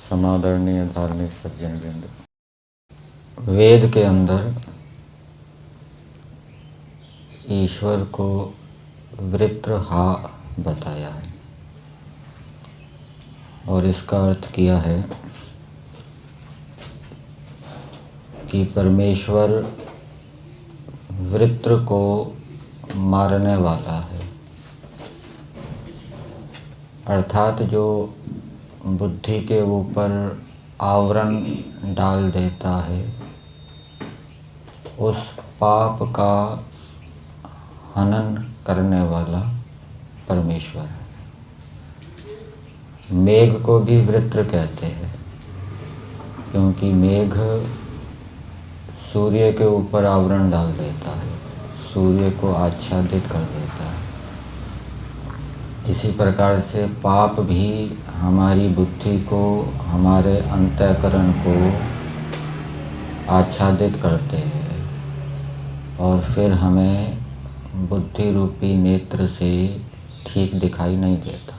समादरणीय धार्मिक सज्जन वृंद, वेद के अंदर ईश्वर को वृत्रहा बताया है और इसका अर्थ किया है कि परमेश्वर वृत्र को मारने वाला है, अर्थात जो बुद्धि के ऊपर आवरण डाल देता है उस पाप का हनन करने वाला परमेश्वर है। मेघ को भी वृत्र कहते हैं क्योंकि मेघ सूर्य के ऊपर आवरण डाल देता है, सूर्य को आच्छादित कर देता है। इसी प्रकार से पाप भी हमारी बुद्धि को, हमारे अंतःकरण को आच्छादित करते हैं और फिर हमें बुद्धि रूपी नेत्र से ठीक दिखाई नहीं देता।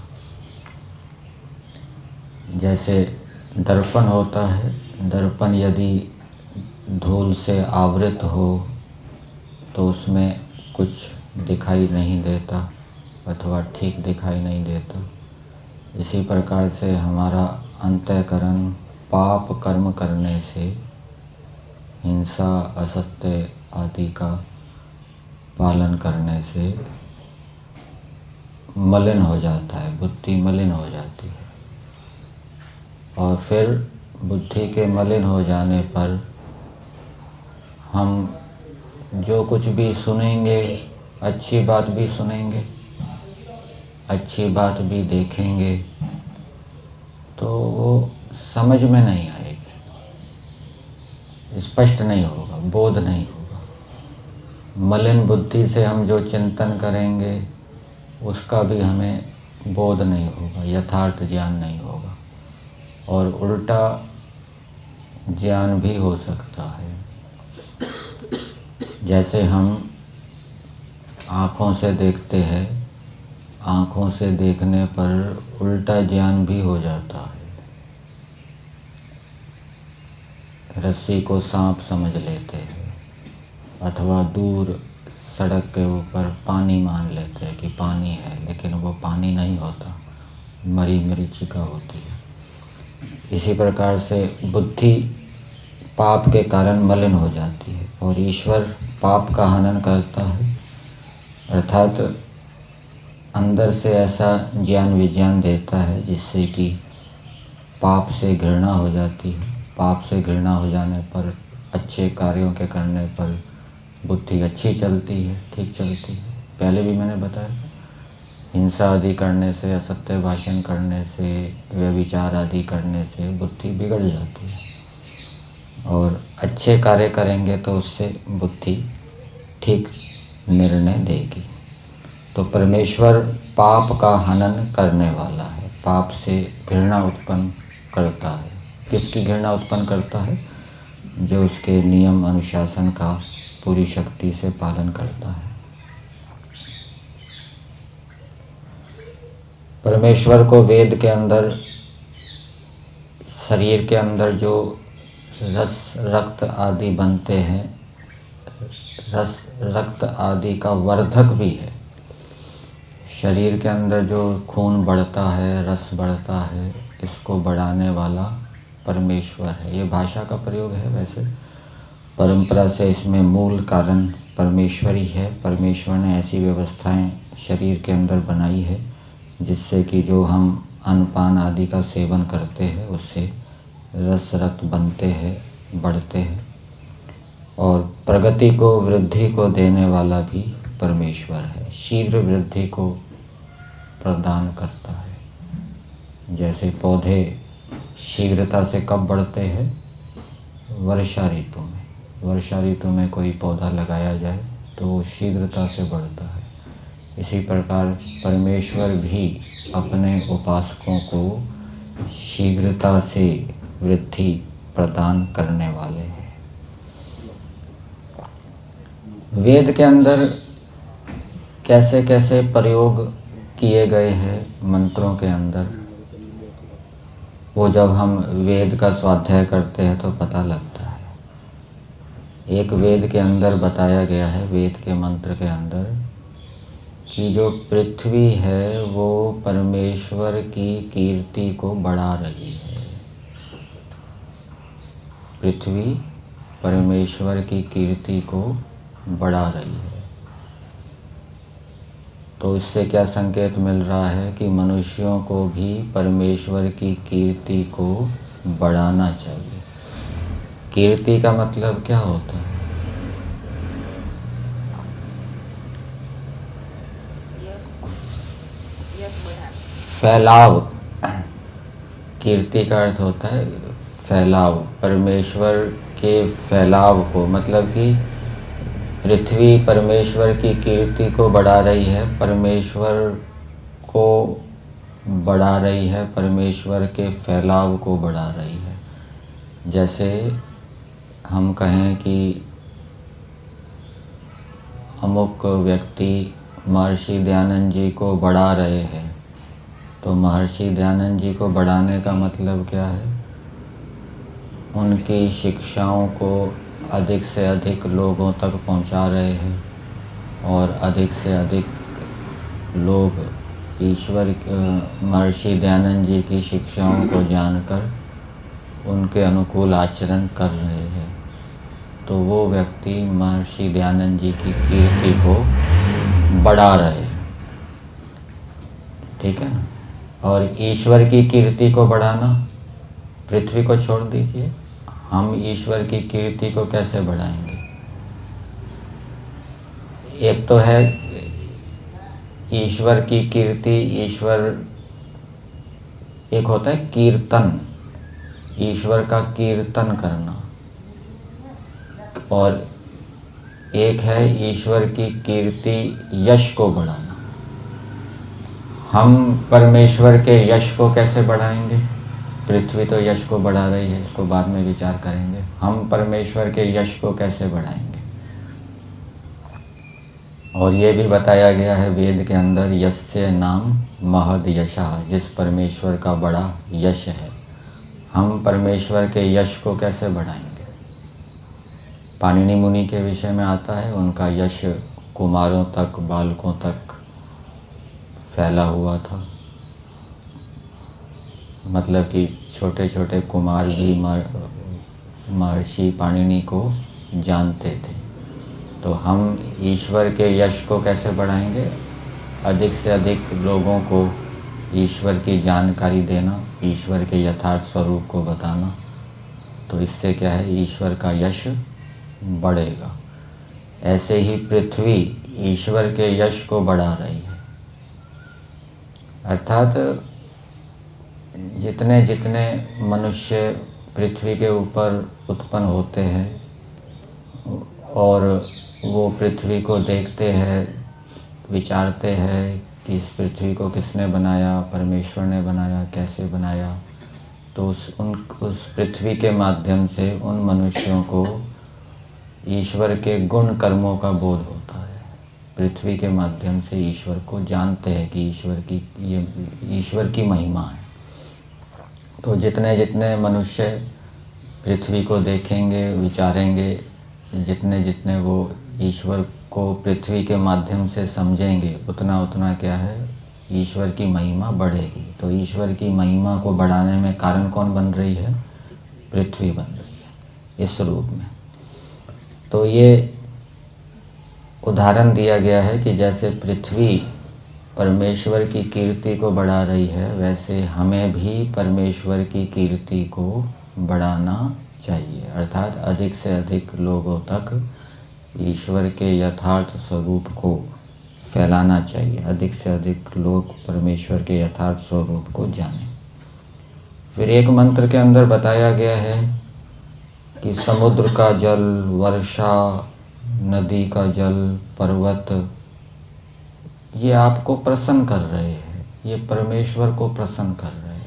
जैसे दर्पण होता है, दर्पण यदि धूल से आवृत हो तो उसमें कुछ दिखाई नहीं देता अथवा ठीक दिखाई नहीं देता। इसी प्रकार से हमारा अंतःकरण पाप कर्म करने से, हिंसा, असत्य आदि का पालन करने से मलिन हो जाता है, बुद्धि मलिन हो जाती है। और फिर बुद्धि के मलिन हो जाने पर हम जो कुछ भी सुनेंगे, अच्छी बात भी सुनेंगे, अच्छी बात भी देखेंगे, तो वो समझ में नहीं आएगी, स्पष्ट नहीं होगा, बोध नहीं होगा। मलिन बुद्धि से हम जो चिंतन करेंगे उसका भी हमें बोध नहीं होगा, यथार्थ ज्ञान नहीं होगा और उल्टा ज्ञान भी हो सकता है। जैसे हम आँखों से देखते हैं, आँखों से देखने पर उल्टा ज्ञान भी हो जाता है। रस्सी को सांप समझ लेते हैं अथवा दूर सड़क के ऊपर पानी मान लेते हैं कि पानी है, लेकिन वो पानी नहीं होता, मरी मरीचिका होती है। इसी प्रकार से बुद्धि पाप के कारण मलिन हो जाती है और ईश्वर पाप का हनन करता है, अर्थात अंदर से ऐसा ज्ञान विज्ञान देता है जिससे कि पाप से घृणा हो जाती है। पाप से घृणा हो जाने पर, अच्छे कार्यों के करने पर बुद्धि अच्छी चलती है, ठीक चलती है। पहले भी मैंने बताया, हिंसा आदि करने से, असत्य भाषण करने से, व्यभिचार आदि करने से बुद्धि बिगड़ जाती है और अच्छे कार्य करेंगे तो उससे बुद्धि ठीक निर्णय देगी। तो परमेश्वर पाप का हनन करने वाला है, पाप से घृणा उत्पन्न करता है। किसकी घृणा उत्पन्न करता है? जो उसके नियम अनुशासन का पूरी शक्ति से पालन करता है। परमेश्वर को वेद के अंदर, शरीर के अंदर जो रस रक्त आदि बनते हैं, रस रक्त आदि का वर्धक भी है। शरीर के अंदर जो खून बढ़ता है, रस बढ़ता है, इसको बढ़ाने वाला परमेश्वर है। ये भाषा का प्रयोग है, वैसे परंपरा से इसमें मूल कारण परमेश्वर ही है। परमेश्वर ने ऐसी व्यवस्थाएं शरीर के अंदर बनाई है जिससे कि जो हम अन्नपान आदि का सेवन करते हैं उससे रस रक्त बनते हैं, बढ़ते हैं और प्रगति को, वृद्धि को देने वाला भी परमेश्वर है। शीघ्र वृद्धि को प्रदान करता है। जैसे पौधे शीघ्रता से कब बढ़ते हैं? वर्षा ऋतु में। वर्षा ऋतु में कोई पौधा लगाया जाए तो वो शीघ्रता से बढ़ता है। इसी प्रकार परमेश्वर भी अपने उपासकों को शीघ्रता से वृद्धि प्रदान करने वाले हैं। वेद के अंदर कैसे कैसे प्रयोग किए गए हैं मंत्रों के अंदर, वो जब हम वेद का स्वाध्याय करते हैं तो पता लगता है। एक वेद के अंदर बताया गया है, वेद के मंत्र के अंदर, कि जो पृथ्वी है वो परमेश्वर की कीर्ति को बढ़ा रही है। पृथ्वी परमेश्वर की कीर्ति को बढ़ा रही है। तो इससे क्या संकेत मिल रहा है कि मनुष्यों को भी परमेश्वर की कीर्ति को बढ़ाना चाहिए। कीर्ति का मतलब क्या होता है? फैलाव। कीर्ति का अर्थ होता है फैलाव, परमेश्वर के फैलाव को, मतलब कि पृथ्वी परमेश्वर की कीर्ति को बढ़ा रही है, परमेश्वर को बढ़ा रही है, परमेश्वर के फैलाव को बढ़ा रही है। जैसे हम कहें कि अमुक व्यक्ति महर्षि दयानंद जी को बढ़ा रहे हैं, तो महर्षि दयानंद जी को बढ़ाने का मतलब क्या है? उनकी शिक्षाओं को अधिक से अधिक लोगों तक पहुंचा रहे हैं और अधिक से अधिक लोग ईश्वर महर्षि दयानंद जी की शिक्षाओं को जानकर उनके अनुकूल आचरण कर रहे हैं, तो वो व्यक्ति महर्षि दयानंद जी की कीर्ति को बढ़ा रहे हैं। ठीक है ना? और ईश्वर की कीर्ति को बढ़ाना, पृथ्वी को छोड़ दीजिए, हम ईश्वर की कीर्ति को कैसे बढ़ाएंगे? एक तो है ईश्वर की कीर्ति, ईश्वर एक होता है कीर्तन, ईश्वर का कीर्तन करना, और एक है ईश्वर की कीर्ति यश को बढ़ाना। हम परमेश्वर के यश को कैसे बढ़ाएंगे? पृथ्वी तो यश को बढ़ा रही है, इसको बाद में विचार करेंगे। हम परमेश्वर के यश को कैसे बढ़ाएंगे? और ये भी बताया गया है वेद के अंदर, यस्य नाम महद यशः, जिस परमेश्वर का बड़ा यश है। हम परमेश्वर के यश को कैसे बढ़ाएंगे? पाणिनि मुनि के विषय में आता है, उनका यश कुमारों तक, बालकों तक फैला हुआ था। मतलब कि छोटे छोटे कुमार भी महर्षि पाणिनि को जानते थे। तो हम ईश्वर के यश को कैसे बढ़ाएंगे? अधिक से अधिक लोगों को ईश्वर की जानकारी देना, ईश्वर के यथार्थ स्वरूप को बताना। तो इससे क्या है? ईश्वर का यश बढ़ेगा। ऐसे ही पृथ्वी ईश्वर के यश को बढ़ा रही है। अर्थात जितने जितने मनुष्य पृथ्वी के ऊपर उत्पन्न होते हैं और वो पृथ्वी को देखते हैं, विचारते हैं कि इस पृथ्वी को किसने बनाया, परमेश्वर ने बनाया, कैसे बनाया, तो उस पृथ्वी के माध्यम से उन मनुष्यों को ईश्वर के गुण कर्मों का बोध होता है। पृथ्वी के माध्यम से ईश्वर को जानते हैं कि ईश्वर की महिमा है। तो जितने जितने मनुष्य पृथ्वी को देखेंगे, विचारेंगे, जितने जितने वो ईश्वर को पृथ्वी के माध्यम से समझेंगे, उतना उतना क्या है? ईश्वर की महिमा बढ़ेगी। तो ईश्वर की महिमा को बढ़ाने में कारण कौन बन रही है? पृथ्वी बन रही है इस रूप में। तो ये उदाहरण दिया गया है कि जैसे पृथ्वी परमेश्वर की कीर्ति को बढ़ा रही है, वैसे हमें भी परमेश्वर की कीर्ति को बढ़ाना चाहिए। अर्थात अधिक से अधिक लोगों तक ईश्वर के यथार्थ स्वरूप को फैलाना चाहिए। अधिक से अधिक लोग परमेश्वर के यथार्थ स्वरूप को जानें। फिर एक मंत्र के अंदर बताया गया है कि समुद्र का जल, वर्षा, नदी का जल, पर्वत, ये आपको प्रसन्न कर रहे हैं, ये परमेश्वर को प्रसन्न कर रहे हैं।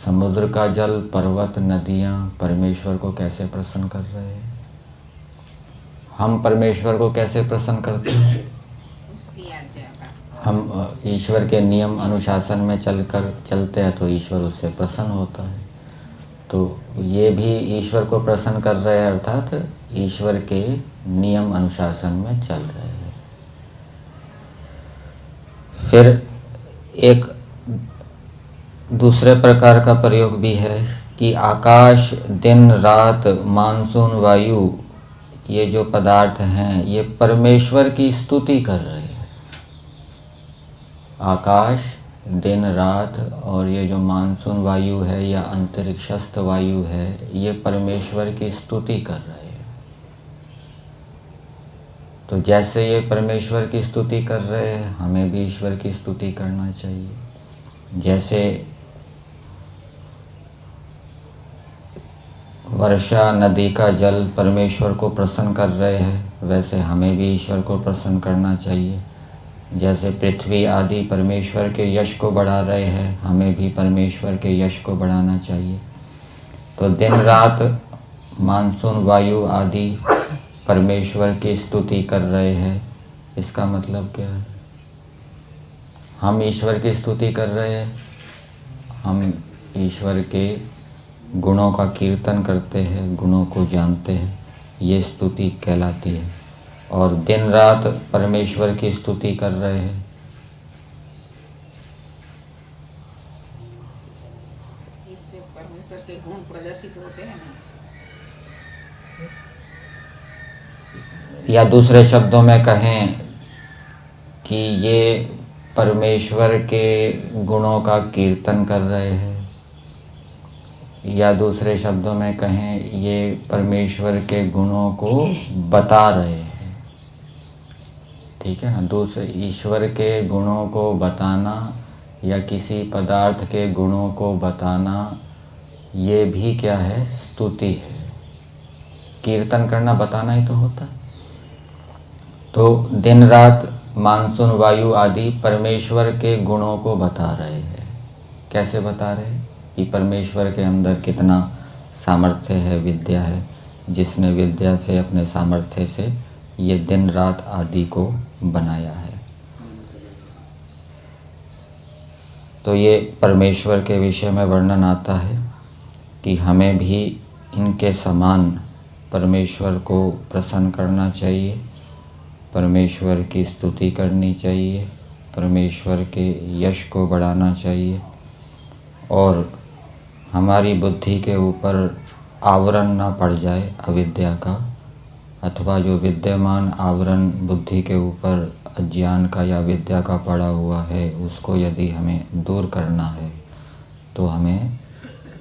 समुद्र का जल, पर्वत, नदियाँ परमेश्वर को कैसे प्रसन्न कर रहे हैं? हम परमेश्वर को कैसे प्रसन्न करते हैं? हम ईश्वर के नियम अनुशासन में चलते हैं तो ईश्वर उससे प्रसन्न होता है। तो ये भी ईश्वर को प्रसन्न कर रहे हैं, अर्थात ईश्वर के नियम अनुशासन में चल रहे हैं। फिर एक दूसरे प्रकार का प्रयोग भी है कि आकाश, दिन, रात, मानसून, वायु, ये जो पदार्थ हैं ये परमेश्वर की स्तुति कर रहे हैं। आकाश, दिन, रात और ये जो मानसून वायु है या अंतरिक्षस्थ वायु है, ये परमेश्वर की स्तुति कर रहे हैं। तो जैसे ये परमेश्वर की स्तुति कर रहे हैं, हमें भी ईश्वर की स्तुति करना चाहिए। जैसे वर्षा, नदी का जल परमेश्वर को प्रसन्न कर रहे हैं, वैसे हमें भी ईश्वर को प्रसन्न करना चाहिए। जैसे पृथ्वी आदि परमेश्वर के यश को बढ़ा रहे हैं, हमें भी परमेश्वर के यश को बढ़ाना चाहिए। तो दिन रात, मानसून, वायु आदि परमेश्वर की स्तुति कर रहे हैं, इसका मतलब क्या है? हम ईश्वर की स्तुति कर रहे हैं, हम ईश्वर के गुणों का कीर्तन करते हैं, गुणों को जानते हैं, ये स्तुति कहलाती है। और दिन रात परमेश्वर की स्तुति कर रहे हैं। इससे परमेश्वर के गुण प्रदर्शित होते हैं ना? या दूसरे शब्दों में कहें कि ये परमेश्वर के गुणों का कीर्तन कर रहे हैं, या दूसरे शब्दों में कहें ये परमेश्वर के गुणों को बता रहे हैं। ठीक है ना? दूसरे ईश्वर के गुणों को बताना या किसी पदार्थ के गुणों को बताना, ये भी क्या है? स्तुति है। कीर्तन करना बताना ही तो होता है। तो दिन रात, मानसून, वायु आदि परमेश्वर के गुणों को बता रहे हैं। कैसे बता रहे हैं? कि परमेश्वर के अंदर कितना सामर्थ्य है, विद्या है, जिसने विद्या से, अपने सामर्थ्य से ये दिन रात आदि को बनाया है। तो ये परमेश्वर के विषय में वर्णन आता है कि हमें भी इनके समान परमेश्वर को प्रसन्न करना चाहिए, परमेश्वर की स्तुति करनी चाहिए, परमेश्वर के यश को बढ़ाना चाहिए और हमारी बुद्धि के ऊपर आवरण ना पड़ जाए अविद्या का, अथवा जो विद्यमान आवरण बुद्धि के ऊपर अज्ञान का या विद्या का पड़ा हुआ है, उसको यदि हमें दूर करना है तो हमें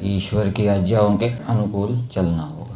ईश्वर की आज्ञाओं के अनुकूल चलना होगा।